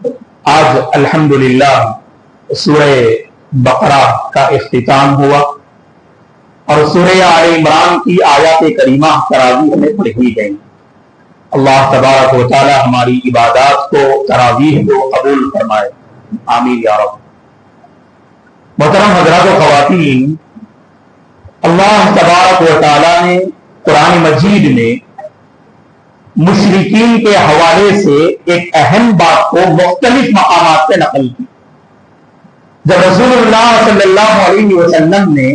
آج الحمدللہ سورہ بقرہ کا اختتام ہوا اور سورہ آل عمران کی آیات کریمہ تراویح میں پڑھی گئیں۔ اللہ تبارک و تعالی ہماری عبادات کو تراویح کو قبول فرمائے، آمین یا رب۔ محترم حضرات و خواتین، اللہ تبارک و تعالی نے قرآن مجید میں مشرکین کے حوالے سے ایک اہم بات کو مختلف مقامات سے نقل کی۔ جب رسول اللہ صلی اللہ علیہ وسلم نے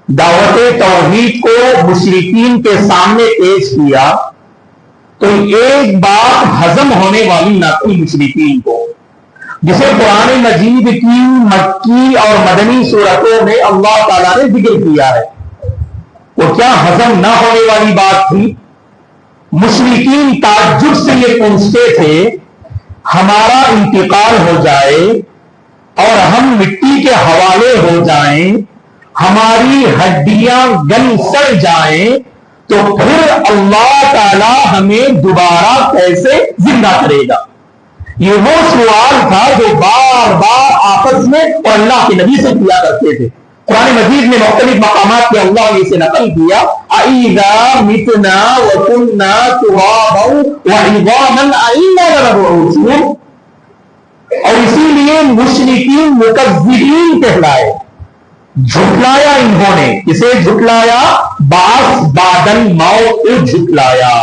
دعوت توحید کو مشرکین کے سامنے پیش کیا تو ایک بات ہضم ہونے والی نہ تھی مشرکین کو، جسے قرآن مجید کی مکی اور مدنی صورتوں میں اللہ تعالیٰ نے ذکر کیا ہے۔ وہ کیا ہضم نہ ہونے والی بات تھی؟ مشرکین تعجب سے یہ پوچھتے تھے، ہمارا انتقال ہو جائے اور ہم مٹی کے حوالے ہو جائیں، ہماری ہڈیاں گل سڑ جائیں، تو پھر اللہ تعالی ہمیں دوبارہ کیسے زندہ کرے گا؟ یہ وہ سوال تھا جو بار بار آپس میں اور اللہ کے نبی سے کیا کرتے تھے۔ قرآن مجید میں مختلف مقامات پہ اللہ نے اسے نقل کیا، اَإِذَا مِتْنَا وَكُنَّا تُرَابًا وَعِظَامًا أَإِنَّا لَمَبْعُوثُونَ۔ اور اسی لیے مشرکین مکذبین کہلائے، جھٹلایا انہوں نے، کسے جھٹلایا؟ بعث بعد الموت کو جھٹلایا۔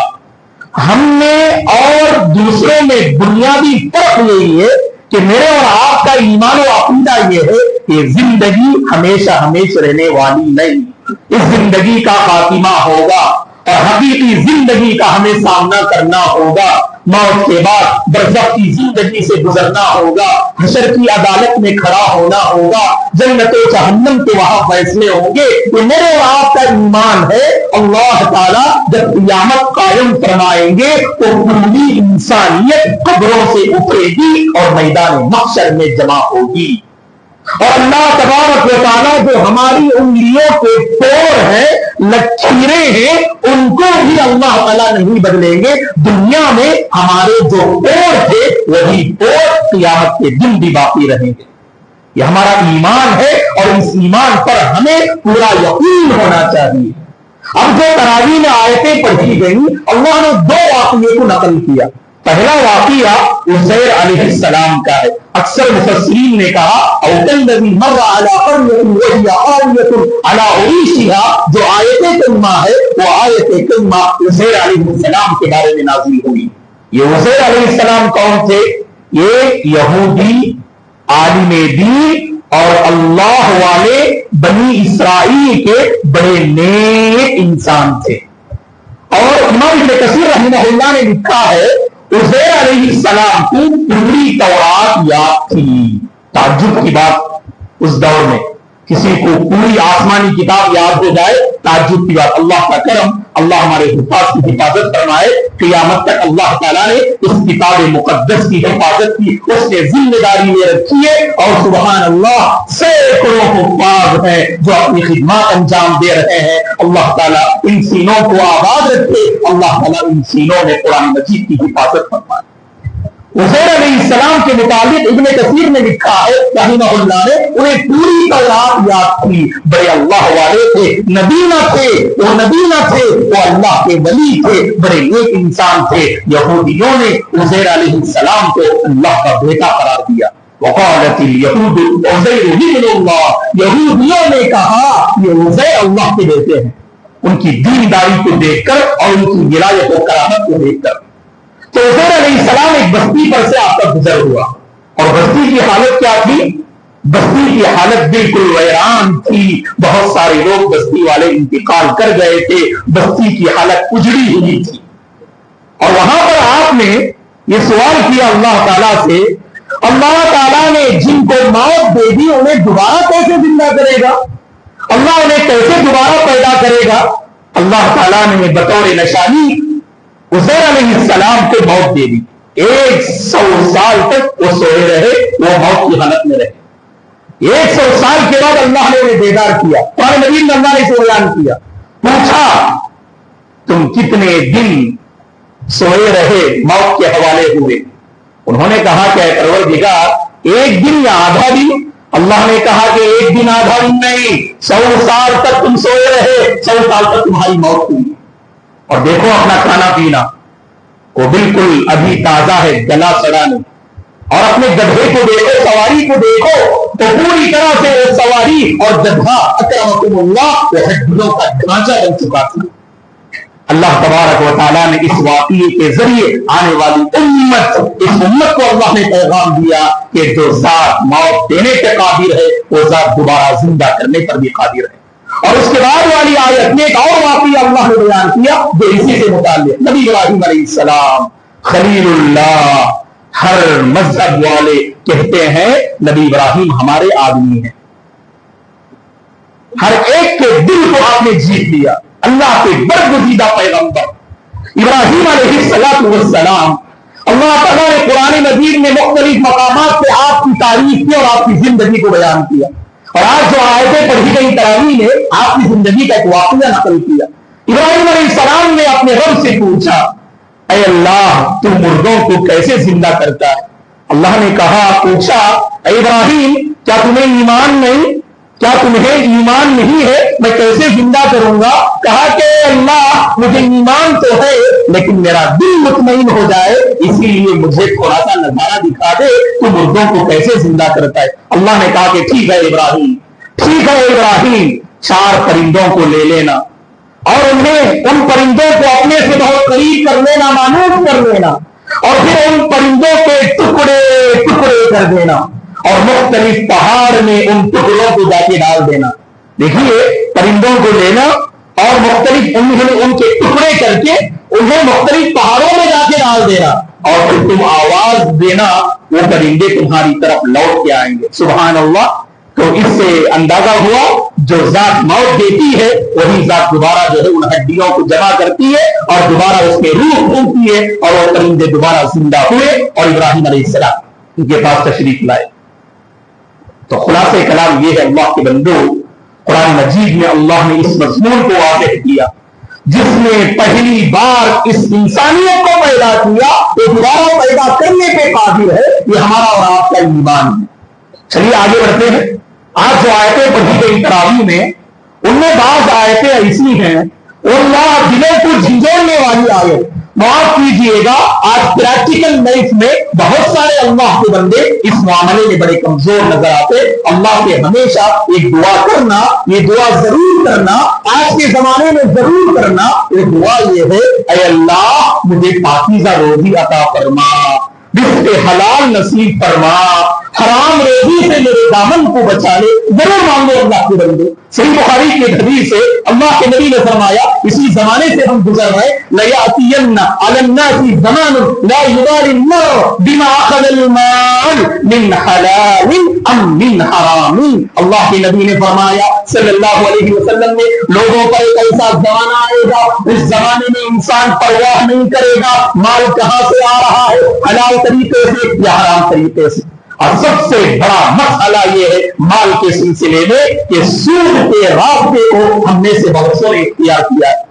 ہم نے اور دوسروں میں بنیادی فرق یہی ہے کہ میرے اور آپ کا ایمان و عقیدہ یہ ہے کہ زندگی ہمیشہ ہمیشہ رہنے والی نہیں، اس زندگی کا خاتمہ ہوگا اور حقیقی زندگی کا ہمیں سامنا کرنا ہوگا، موت کے بعد برزخ کی زندگی سے گزرنا ہوگا، حشر کی عدالت میں کھڑا ہونا ہوگا، جنت و جہنم کے وہاں فیصلے ہوں گے۔ تو میرے اور آپ کا ایمان ہے اللہ تعالیٰ جب قیامت قائم فرمائیں گے تو پوری انسانیت قبروں سے اٹھے گی اور میدان محشر میں جمع ہوگی، اور اللہ تبارک و تعالیٰ جو ہماری انگلیوں کے پور ہیں، لکیریں ہیں، ان کو بھی اللہ تعالیٰ نہیں بدلیں گے۔ دنیا میں ہمارے جو پور تھے وہی پور قیامت کے دن بھی باقی رہیں گے۔ یہ ہمارا ایمان ہے اور اس ایمان پر ہمیں پورا یقین ہونا چاہیے۔ اب جو تراویح میں آیتیں پڑھی گئیں، اللہ نے دو واقعے کو نقل کیا۔ پہلا واقعہ عزیر علیہ السلام کا ہے۔ اکثر مفسرین نے کہا اوکلذی مر علی قریۃ وہی خاویۃ علی عروشها، جو آیت کریمہ ہے وہ آیت کریمہ عزیر علیہ السلام کے بارے میں نازل ہوئی۔ یہ عزیر علیہ السلام کون تھے؟ یہ یہودی عالم دین اور اللہ والے بنی اسرائیل کے بڑے نیک انسان تھے، اور امام ابن کثیر رحمہ اللہ نے لکھا ہے عزیر علیہ السلام کو پوری تورات یاد تھی۔ تعجب کی بات، اس دور میں کسی کو پوری آسمانی کتاب یاد ہو جائے، تعجب کی بات۔ اللہ کا کرم، اللہ ہمارے حفاظ کی حفاظت فرمائے، قیامت تک اللہ تعالیٰ نے اس کتاب مقدس کی حفاظت کی، اس نے ذمہ داری لے رکھی ہے، اور سبحان اللہ سینکڑوں حفاظ ہیں جو اپنی خدمات انجام دے رہے ہیں۔ اللہ تعالیٰ ان سینوں کو آباد رکھے، اللہ تعالیٰ ان سینوں میں قرآن مجید کی حفاظت فرمائے۔ عزیر علیہ السلام کے متعلق ابن کثیر نے لکھا ہے رحمہ اللہ نے، انہیں پوری تورات یاد تھی، بڑے اللہ والے تھے، نبی نہ تھے، وہ نبی نہ تھے، وہ اللہ کے ولی تھے، بڑے نیک انسان تھے۔ یہودیوں نے عزیر علیہ السلام کو اللہ کا بیٹا قرار دیا۔ وقالت الیہود عزیر ابن اللہ، یہودیوں نے کہا یہ عزیر اللہ کے بیٹے ہیں، ان کی دینداری کو دیکھ کر اور ان کی ولایت و کرامت کو دیکھ کر۔ تو عزیر علیہ السلام ایک بستی پر سے آپ کا گزر ہوا، اور بستی کی حالت کیا تھی؟ بستی کی حالت بالکل ویران تھی، بہت سارے لوگ بستی والے انتقال کر گئے تھے، بستی کی حالت اجڑی ہوئی تھی۔ اور وہاں پر آپ نے یہ سوال کیا اللہ تعالیٰ سے، اللہ تعالیٰ نے جن کو موت دے دی انہیں دوبارہ کیسے زندہ کرے گا؟ اللہ انہیں کیسے دوبارہ پیدا کرے گا؟ اللہ تعالیٰ نے بطور نشانی عزیر علیہ السلام کو موت دے دی۔ 100 سال تک وہ سوئے رہے، وہ موت کی حالت میں رہے۔ 100 سال کے بعد اللہ نے انہیں بیدار کیا، قرآن مجید میں اللہ نے اسے بیان کیا، پوچھا تم کتنے دن سوئے رہے، موت کے حوالے ہوئے؟ انہوں نے کہا کہ اے پروردگار ایک دن یا آدھا دن؟ اللہ نے کہا کہ ایک دن آدھا دن نہیں، 100 سال تک تم سوئے رہے، 100 سال تک تمہاری موت ہوئی۔ اور دیکھو اپنا کھانا پینا وہ بالکل ابھی تازہ ہے، گلا سڑا نہیں۔ اور اپنے گدھے کو دیکھو، سواری کو دیکھو تو پوری طرح سے وہ سواری اور گدھا اکرمکم اللہ وہ ہڈیوں کا ڈھانچہ بن چکا تھا۔ اللہ تبارک و تعالیٰ نے اس واقعے کے ذریعے آنے والی اس امت کو اللہ نے پیغام دیا کہ جو ذات موت دینے پہ قادر ہے وہ ذات دوبارہ زندہ کرنے پر بھی قادر ہے۔ اور اس کے بعد والی آیت میں ایک اور واقعہ اللہ نے بیان کیا جو اسی سے متعلق، نبی ابراہیم علیہ السلام خلیل اللہ، ہر مذہب والے کہتے ہیں نبی ابراہیم ہمارے آدمی ہیں، ہر ایک کے دل کو آپ نے جیت لیا۔ اللہ کے برگزیدہ پیغمبر ابراہیم علیہ السلام، اللہ تعالیٰ نے قرآن مجید میں مختلف مقامات سے آپ کی تعریف کی اور آپ کی زندگی کو بیان کیا۔ اور آج جو آیتیں پڑھی گئی تراویح نے آپ کی زندگی کا ایک واقعہ نقل کیا۔ ابراہیم علیہ السلام نے اپنے رب سے پوچھا، اے اللہ تو مردوں کو کیسے زندہ کرتا ہے؟ اللہ نے کہا، پوچھا اے ابراہیم کیا تمہیں ایمان نہیں؟ کیا تمہیں ایمان نہیں ہے؟ میں کیسے زندہ کروں گا؟ کہا کہ اللہ مجھے ایمان تو ہے لیکن میرا دل مطمئن ہو جائے، اسی لیے مجھے تھوڑا سا نظارہ دکھا دے تو مردوں کو کیسے زندہ کرتا ہے۔ اللہ نے کہا کہ ٹھیک ہے ابراہیم، ٹھیک ہے ابراہیم، 4 پرندوں کو لے لینا اور انہیں ان پرندوں کو اپنے سے بہت قریب کر لینا، مانوس کر لینا، اور پھر ان پرندوں کے ٹکڑے ٹکڑے کر دینا اور مختلف پہاڑ میں ان ٹکڑوں کو جا کے ڈال دینا۔ دیکھیے پرندوں کو لینا اور مختلف ان کے ٹکڑے کر کے انہیں مختلف پہاڑوں میں جا کے ڈال دینا اور پھر تم آواز دینا، وہ پرندے تمہاری طرف لوٹ کے آئیں گے۔ سبحان اللہ۔ تو اس سے اندازہ ہوا جو ذات موت دیتی ہے وہی ذات دوبارہ جو ہے ان ہڈیوں کو جمع کرتی ہے اور دوبارہ اس میں روح پھونکتی ہے اور وہ پرندے دوبارہ زندہ ہوئے اور ابراہیم علیہ السلام ان کے پاس تشریف لائے۔ تو خلاصہ کلام یہ ہے اللہ کے بندو، قرآن مجید میں اللہ نے اس مضمون کو واضح کیا، جس نے پہلی بار اس انسانیت کو پیدا کیا وہ دوبارہ پیدا کرنے پہ قادر ہے، یہ ہمارا اور آپ کا ایمان ہے۔ چلیے آگے بڑھتے ہیں۔ آج جو آیتیں پڑھی گئی تراویح میں ان میں بعض آیتیں ایسی ہیں اللہ دلوں کو جھنجھوڑنے والی آیت، معاف کیجیے گا آج پریکٹیکل لائف میں بہت سارے اللہ کے بندے اس معاملے میں بڑے کمزور نظر آتے۔ اللہ کے ہمیشہ ایک دعا کرنا، یہ دعا ضرور کرنا، آج کے زمانے میں ضرور کرنا، یہ دعا یہ ہے اے اللہ مجھے پاکیزہ روزی عطا فرما، رزق حلال نصیب فرما، حرام روزی سے میرے دامن کو بچا لے۔ ضرور مانگو اللہ کے بندے۔ صحیح بخاری کی حدیث سے اللہ کے نبی نے فرمایا، اسی زمانے سے ہم گزر رہے، لَيَأْتِيَنَّ عَلَى النَّاسِ زَمَانٌ لَا يُبَالِ الْمَرْءُ بِمَا أَخَذَ الْمَالُ مِنْ حَلَالٍ أَمْ مِنْ حَرَامٍ۔ اللہ کے نبی نے فرمایا صلی اللہ علیہ وسلم نے، لوگوں پر ایک ایسا زمانہ آئے گا اس زمانے میں انسان پرواہ نہیں کرے گا مال کہاں سے آ رہا ہے، حلال طریقے سے یا حرام طریقے سے۔ اور سب سے بڑا مسئلہ یہ ہے مال کے سلسلے میں کہ سود کے راستے کو ہم نے سے بہت سو اختیار کیا ہے۔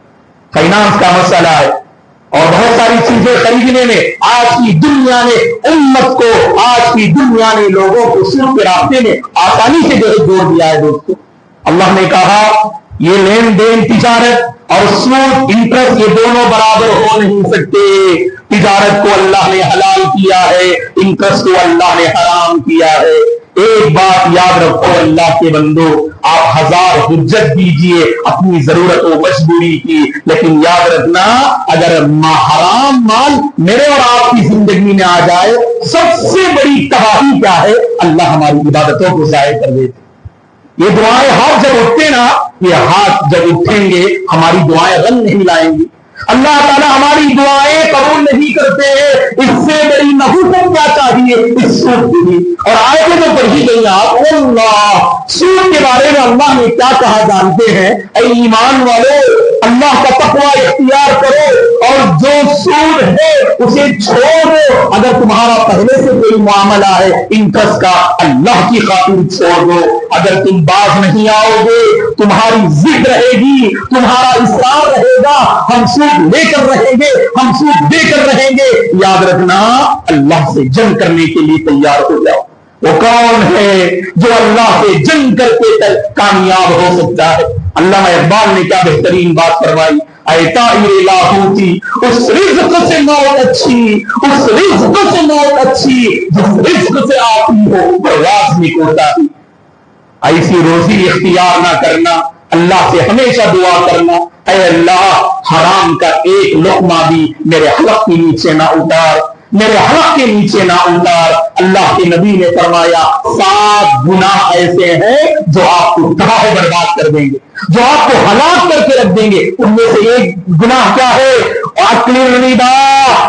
فائنانس کا مسئلہ ہے اور بہت ساری چیزیں خریدنے میں آج کی دنیا نے امت کو، آج کی دنیا نے لوگوں کو سود کے راستے میں آسانی سے جو ہے جوڑ دیا ہے۔ دوستو اللہ نے کہا یہ لین دین تجارت اور سود انٹرسٹ یہ دونوں برابر ہو نہیں سکتے۔ تجارت کو اللہ نے حلال کیا ہے، انٹرسٹ کو اللہ نے حرام کیا ہے۔ ایک بات یاد رکھو اللہ کے بندو، آپ 1000 حجت دیجئے اپنی ضرورت و مجبوری کی، لیکن یاد رکھنا اگر حرام مال میرے اور آپ کی زندگی میں آ جائے سب سے بڑی تباہی کیا ہے، اللہ ہماری عبادتوں کو ضائع کر دیتے۔ یہ دعائیں ہاتھ جب اٹھتے نا، یہ ہاتھ جب اٹھیں گے ہماری دعائیں رنگ نہیں لائیں گی، اللہ تعالیٰ ہماری دعائیں قبول نہیں کرتے ہیں۔ اس سے بڑی نحوست کیا چاہیے اس سود کی؟ اور آیتیں جو پڑھی گئی آپ اللہ سود کے بارے میں اللہ نے کیا کہا جانتے ہیں؟ اے ایمان والو اللہ کا تقوی اختیار کرو اور جو سود ہے اسے چھوڑ دو. اگر تمہارا پہلے سے کوئی معاملہ ہے انٹرسٹ کا, اللہ کی خاطر چھوڑ دو. اگر تم باز نہیں آؤ گے, تمہاری ضد رہے گی, تمہارا اصرار رہے گا, ہم سود لے کر رہیں گے, ہم سود دے کر رہیں گے, یاد رکھنا اللہ سے جنگ کرنے کے لیے تیار ہو جاؤ. وہ کون ہے جو اللہ سے جنگ کر کے کامیاب ہو سکتا ہے؟ علامہ اقبال نے کیا بہترین بات فرمائی, اے طائر لاہوتی اس رزق سے موت اچھی, اس رزق سے موت اچھی جس رزق سے آتی ہو وہ راز میں کوتاہی. ایسی روزی اختیار نہ کرنا, اللہ سے ہمیشہ دعا کرنا, اے اللہ حرام کا ایک لقمہ بھی میرے حلق کے نیچے نہ اتار, میرے حلق کے نیچے نہ اتار. اللہ کے نبی نے فرمایا 7 گناہ ایسے ہیں جو آپ کو تباہ و برباد کر دیں گے, جو آپ کو ہلاک کر کے رکھ دیں گے. ان میں سے ایک گناہ کیا ہے؟ اکل الربا,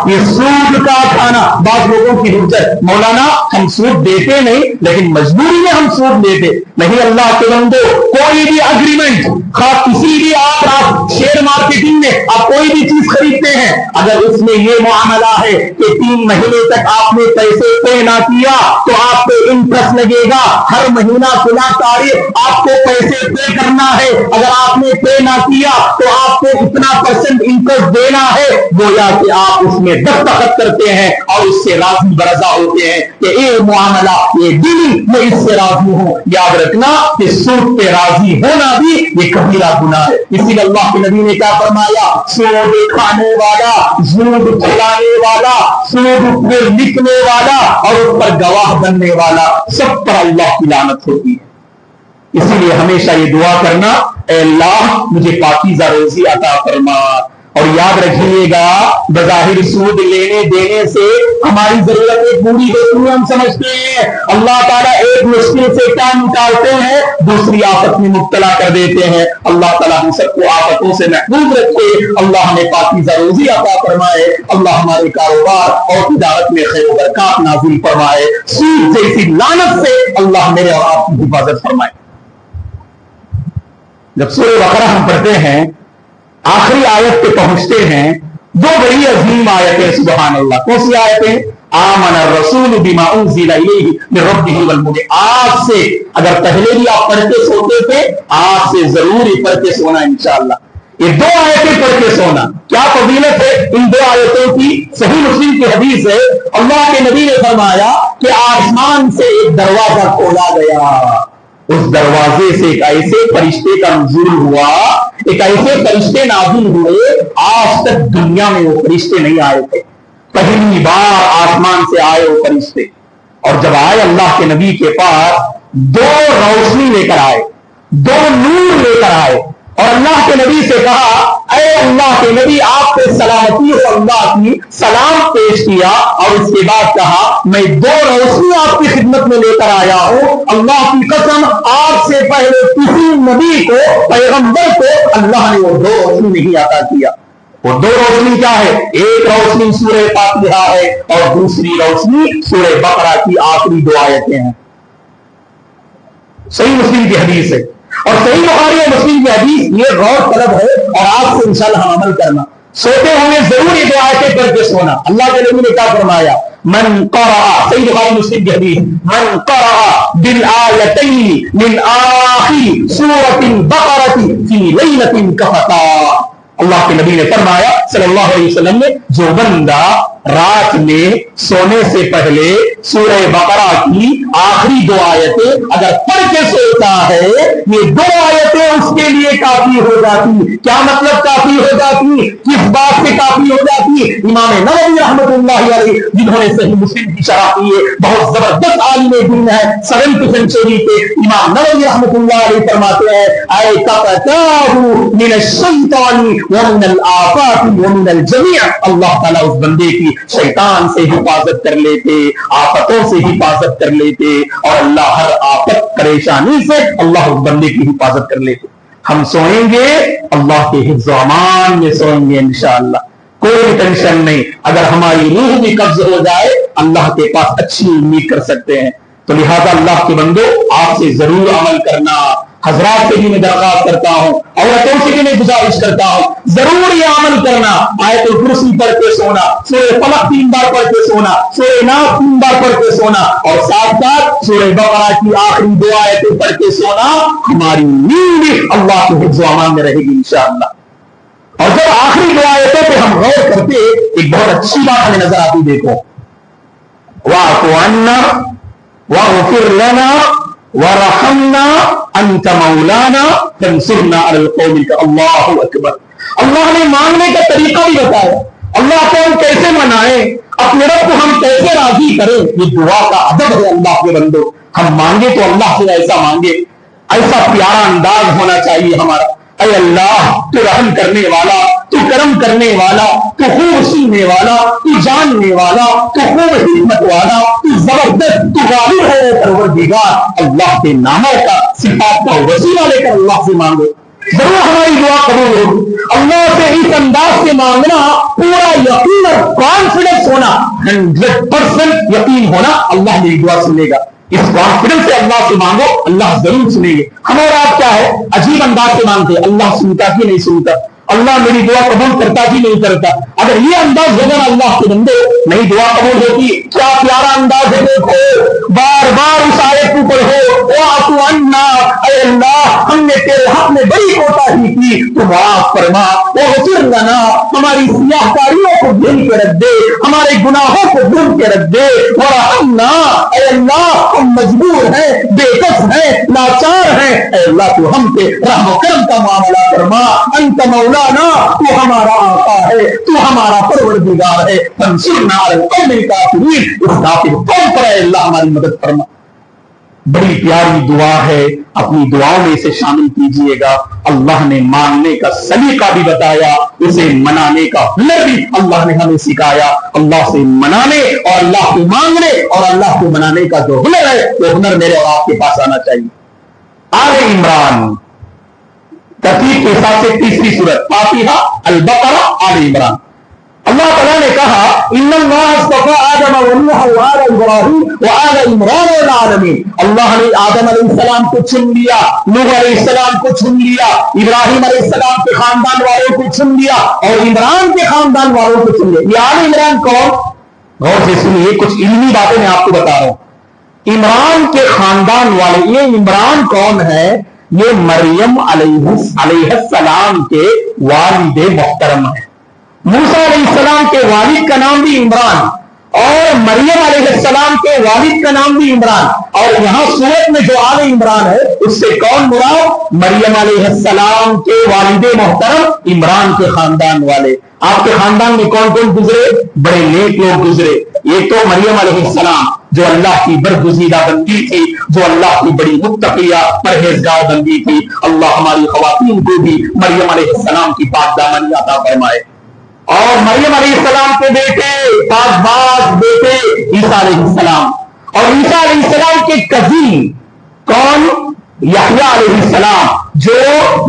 یہ سود کا کھانا. بعض لوگوں کی حجت, مولانا ہم سود دیتے نہیں لیکن مجبوری میں ہم سود دیتے نہیں. اللہ کے بندو, کوئی بھی اگریمنٹ, خاص کسی بھی آپ شیئر مارکیٹنگ میں آپ کوئی بھی چیز خریدتے ہیں, اگر اس میں یہ معاملہ ہے کہ 3 مہینے تک آپ نے پیسے پے نہ کیا تو آپ پہ انٹرسٹ لگے گا. ہر مہینہ کلا تاریخ آپ کو پیسے پے کرنا ہے. اگر آپ نے پے نہ کیا تو آپ کو اتنا % انٹرسٹ دینا ہے. گویا کہ آپ اس میں دستخط کرتے ہیں اور اس سے راضی برضا ہوتے ہیں کہ یہ معاملہ, یہ ڈیل میں اس سے راضی ہوں. یاد رکھنا کہ سود پہ راضی ہونا بھی یہ کبیرہ گناہ ہے. اسی لیے اللہ کے نبی نے کیا فرمایا, سود کھانے والا, سود کھلانے والا, سود پہ لکھنے والا اور اس پر گواہ بننے والا, سب پر اللہ کی لعنت ہوتی ہے. اسی لیے ہمیشہ یہ دعا کرنا, اے اللہ مجھے پاکیزہ روزی عطا فرما. اور یاد رکھیے گا, بظاہر سود لینے دینے سے ہماری ضرورتیں پوری ہوتی ہیں, ہم سمجھتے ہیں. اللہ تعالیٰ ایک مشکل سے کیا نکالتے ہیں, دوسری آفت میں مبتلا کر دیتے ہیں. اللہ تعالیٰ ہم سب کو آفتوں سے محفوظ رکھے, اللہ ہمیں پاکیزہ روزی عطا فرمائے, اللہ ہمارے کاروبار اور تجارت میں خیر و برکات نازل فرمائے, سود جیسی لعنت سے اللہ میرے اور آپ کی حفاظت فرمائے. جب سورہ بقرہ ہم پڑھتے ہیں, آخری آیت پہ پہنچتے ہیں, 2 بڑی عظیم آیتیں, سبحان اللہ. کون سی آیتیں؟ آمن الرسول بما انزل الیہ من ربہ والمؤمنون. آج سے, اگر پہلے بھی آپ پڑھ کے سوتے تھے, آج سے ضرور ہی پڑھ کے سونا انشاءاللہ. یہ 2 آیتیں پڑھ کے سونا, کیا فضیلت ہے ان 2 آیتوں کی؟ صحیح مسلم کی حدیث ہے, اللہ کے نبی نے فرمایا کہ آسمان سے ایک دروازہ کھولا گیا, اس دروازے سے ایک ایسے فرشتے کا نزول ہوا, ایک ایسے فرشتے نازل ہوئے, آج تک دنیا میں وہ فرشتے نہیں آئے تھے. پہلی بار آسمان سے آئے وہ فرشتے, اور جب آئے اللہ کے نبی کے پاس 2 روشنی لے کر آئے, 2 نور لے کر آئے, اور اللہ کے نبی سے کہا, اے اللہ کے نبی آپ پہ سلامتی ہو, اللہ کی سلام پیش کیا, اور اس کے بعد کہا میں 2 روشنی آپ کی خدمت میں لے کر آیا ہوں. اللہ کی قسم آپ سے پہلے کسی نبی کو, پیغمبر کو اللہ نے وہ 2 روشنی نہیں عطا کیا. وہ 2 روشنی کیا ہے؟ ایک روشنی سورہ فاتحہ ہے اور دوسری روشنی سورہ بقرہ کی آخری 2 آیتیں ہیں. صحیح مسلم کی حدیث ہے, اور صحیح بخاری اور مسلم کی حدیث, یہ غور طلب ہے, اور آپ سے انشاءاللہ ہم عمل کرنا. سوتے ہوئے ضرور یہ 2 آیتیں پڑھ کے سونا. اللہ کے نبی نے کیا فرمایا, من قرأ, صحیح بخاری مسلم کی حدیث, من قرأ بالآیتین من آخر سورۃ البقرۃ فی لیلۃ کفتہ. اللہ کے نبی نے فرمایا صلی اللہ علیہ وسلم نے, جو بندہ رات میں سونے سے پہلے سورہ بقرہ کی آخری 2 آیتیں اگر پڑھ کے سوتا ہے, یہ 2 آیتیں اس کے لیے کافی ہو جاتی. کیا مطلب کافی ہو جاتی؟ کس بات سے کافی ہو جاتی؟ امام نووی رحمۃ اللہ علیہ, جنہوں نے صحیح مسلم کی شرح کی ہے, بہت زبردست عالم دین ہے, 7th سینچری کے امام نووی رحمۃ اللہ علیہ فرماتے ہیں, اے تقتاہ من الشیطان ومن الآفات ومن الجمیع. اللہ تعالیٰ اس بندے کی شیطان سے حفاظت کر لیتے, آفتوں سے حفاظت کر لیتے, اور اللہ ہر آفت پریشانی سے اللہ اس بندے کی حفاظت کر لیتے. ہم سوئیں گے اللہ کے حفظ و امان میں سوئیں گے انشاءاللہ, کوئی ٹینشن نہیں. اگر ہماری روح بھی قبض ہو جائے, اللہ کے پاس اچھی امید کر سکتے ہیں. تو لہذا اللہ کے بندو, آپ سے ضرور عمل کرنا. حضرات سے بھی میں درخواست کرتا ہوں، عورتوں سے بھی میں گزارش کرتا ہوں، ضرور یہ عمل کرنا، آیت الکرسی پڑھ کے سونا، سورہ فلق 3 بار پڑھ کے سونا، سورہ ناس 3 بار پڑھ کے سونا، اور ساتھ ساتھ سورہ بقرہ کی آخری 2 آیتیں پڑھ کے سونا، ہماری نیند بھی اللہ کے حفظ و امان میں رہے گی انشاءاللہ۔ اور جب آخری 2 آیتوں پہ ہم غور کرتے، ایک بہت اچھی بات ہمیں نظر آتی، دیکھو، وَاعْفُ عَنَّا وَاغْفِرْ لَنَا وَارْحَمْنَا أَنْتَ مَوْلَانَا فَانصُرْنَا عَلَى الْقَوْمِ الْكَافِرِينَ۔ اللہ اکبر، اللہ نے مانگنے کا طریقہ بھی بتایا، اللہ کو ہم کیسے منائیں، اپنے رب کو ہم کیسے راضی کریں، یہ دعا کا ادب ہے اللہ کے بندو۔ ہم مانگے تو اللہ سے ایسا مانگے، ایسا پیارا انداز ہونا چاہیے ہمارا، اے اللہ تو رحم کرنے والا، تو کرم کرنے والا، تو خوب سننے والا، تو جاننے والا، تو خوب حکمت والا، تو زبردست، تو غالب ہے پروردگار۔ اللہ کے ناموں کا، صفات کا وسیلہ لے کر اللہ سے مانگو، ضرور ہماری دعا قبول ہوگی۔ اللہ سے اس انداز سے مانگنا، پورا یقین اور کانفیڈنس ہونا، 100% یقین ہونا اللہ میری دعا سنے گا۔ اس کانفیڈنس سے اللہ سے مانگو، اللہ ضرور سنیں گے۔ ہم اور آپ کیا ہے، عجیب انداز سے مانگتے، اللہ سنتا کہ نہیں سنتا، اللہ میری دعا قبول کرتا کہ نہیں کرتا۔ اگر یہ انداز ہوگا اللہ کے بندے، نہیں دعا قبول ہوتی۔ کیا پیارا انداز ہے، دیکھو، بار بار اس آیت کو پڑھو، وَاعْفُ عَنَّا، اے اللہ ہم نے تیرے حق میں بڑی کوتاہی کی، تو معاف فرما، وَاغْفِرْ لَنَا، ہماری سیاہ کاریوں کو دھل کے رکھ دے، ہمارے گناہوں کو دھل کے رکھ دے، وَارْحَمْنَا، اے اللہ ہم مجبور ہیں، بے کس ہیں، لاچار ہیں، اے اللہ تو ہم پہ رحم و کرم کا معاملہ فرما، انت مولانا، تو ہمارا آقا ہے، تو ہمارا پروردگار ہے، فانصرنا علی القوم الکافرین، اس کافر قوم پر اے اللہ ہماری مدد فرما۔ بڑی پیاری دعا ہے، اپنی دعاؤں میں اسے شامل کیجئے گا۔ اللہ نے مانگنے کا سلیقہ بھی بتایا، اسے منانے کا ہنر بھی اللہ نے ہمیں سکھایا۔ اللہ سے منانے اور اللہ کو مانگنے اور اللہ کو منانے کا جو ہنر ہے، وہ ہنر میرے اور آپ کے پاس آنا چاہیے۔ آل عمران ترتیب کے حساب سے تیسری سورت، فاتحہ، البقرہ، آل عمران۔ اللہ تعالیٰ نے کہا ان اللہ اصطفى آدم ونوح وآل ابراہیم وآل عمران العالمین، اللہ نے آدم علیہ السلام کو چن لیا، نوح علیہ السلام کو چن لیا، ابراہیم علیہ السلام کے خاندان والوں کو چن لیا، اور عمران کے خاندان والوں کو چن لیا۔ یہ آل عمران کون؟ غور سے سنیے، کچھ علمی باتیں میں آپ کو بتا رہا ہوں۔ عمران کے خاندان والے، یہ عمران کون ہے؟ یہ مریم علیہ السلام کے والد محترم ہیں۔ موسیٰ علیہ السلام کے والد کا نام بھی عمران، اور مریم علیہ السلام کے والد کا نام بھی عمران، اور یہاں سورت میں جو آل عمران ہے اس سے کون مراد؟ مریم علیہ السلام کے والد محترم، عمران کے خاندان والے۔ آپ کے خاندان میں کون کون گزرے؟ بڑے نیک لوگ گزرے۔ ایک تو مریم علیہ السلام جو اللہ کی برگزیدہ بندی تھی، جو اللہ کی بڑی متقیہ پرہیزگار بندی تھی۔ اللہ ہماری خواتین کو بھی مریم علیہ السلام کی پاک دامنی عطا فرمائے۔ اور مریم علیہ السلام کے بیٹے، پاک باز بیٹے عیسیٰ علیہ السلام، اور عیسیٰ علیہ السلام کے کزین کون؟ یحییٰ علیہ السلام، جو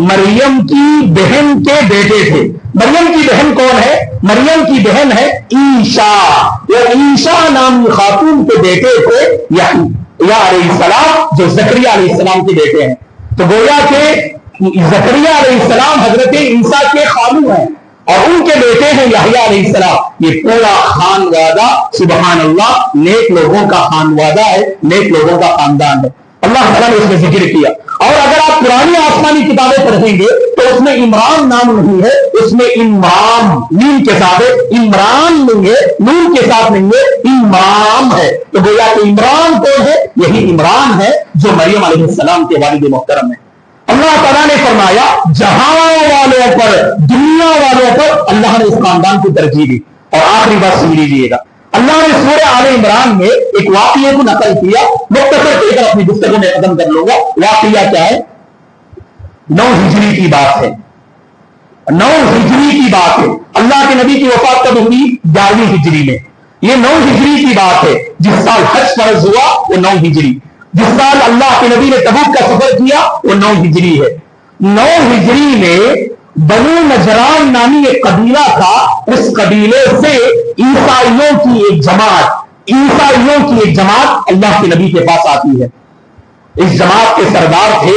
مریم کی بہن کے بیٹے تھے۔ مریم کی بہن کون ہے؟ مریم کی بہن ہے عیسیٰ، وہ عیسیٰ نامی خاتون کے بیٹے تھے یحییٰ علیہ السلام، جو زکریا علیہ السلام کے بیٹے ہیں۔ تو گویا کہ زکریا علیہ السلام حضرت عیسیٰ کے خالو ہیں، اور ان کے بیٹے ہیں یحییٰ علیہ السلام۔ یہ پورا خانوادہ سبحان اللہ نیک لوگوں کا خانوادہ ہے، نیک لوگوں کا خاندان ہے۔ اللہ تعالیٰ نے اس میں ذکر کیا، اور اگر آپ پرانی آسمانی کتابیں پڑھیں گے تو اس میں عمران نام نہیں ہے، اس میں امام نون کے ساتھ ہے، عمران نہیں ہے، نون کے ساتھ نہیں ہے، امام ہے۔ تو گویا کہ عمران کون ہے؟ یہی عمران ہے جو مریم علیہ السلام کے والد محترم ہے۔ اللہ تعالیٰ نے فرمایا جہاں والوں پر، دنیا والوں پر اللہ نے اس خاندان کو ترجیح دی۔ اور آخری بات سن لیجیے گا، اللہ نے سورہ آل عمران میں ایک واقعے کو نقل کیا، مختصر کہہ کر اپنی گفتگو میں ختم کر لوں گا۔ واقعہ کیا ہے؟ 9 ہجری کی بات ہے، 9 ہجری کی بات ہے۔ اللہ کے نبی کی وفات کب ہوئی؟ 11ویں ہجری میں۔ یہ 9 ہجری کی بات ہے۔ جس سال حج فرض ہوا وہ 9 ہجری، جس سال اللہ کے نبی نے تبوک کا سفر کیا وہ 9 ہجری ہے۔ 9 ہجری میں بنو نجران نامی ایک قبیلہ تھا، اس قبیلے سے عیسائیوں کی ایک جماعت اللہ کے نبی کے پاس آتی ہے۔ اس جماعت کے سردار تھے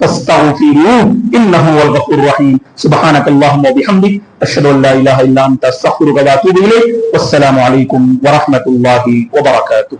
فاستغفروه انه هو الغفور الرحيم سبحانك اللهم وبحمدك اشهد ان لا اله الا انت استغفرك واتوب اليك والسلام عليكم ورحمه الله وبركاته.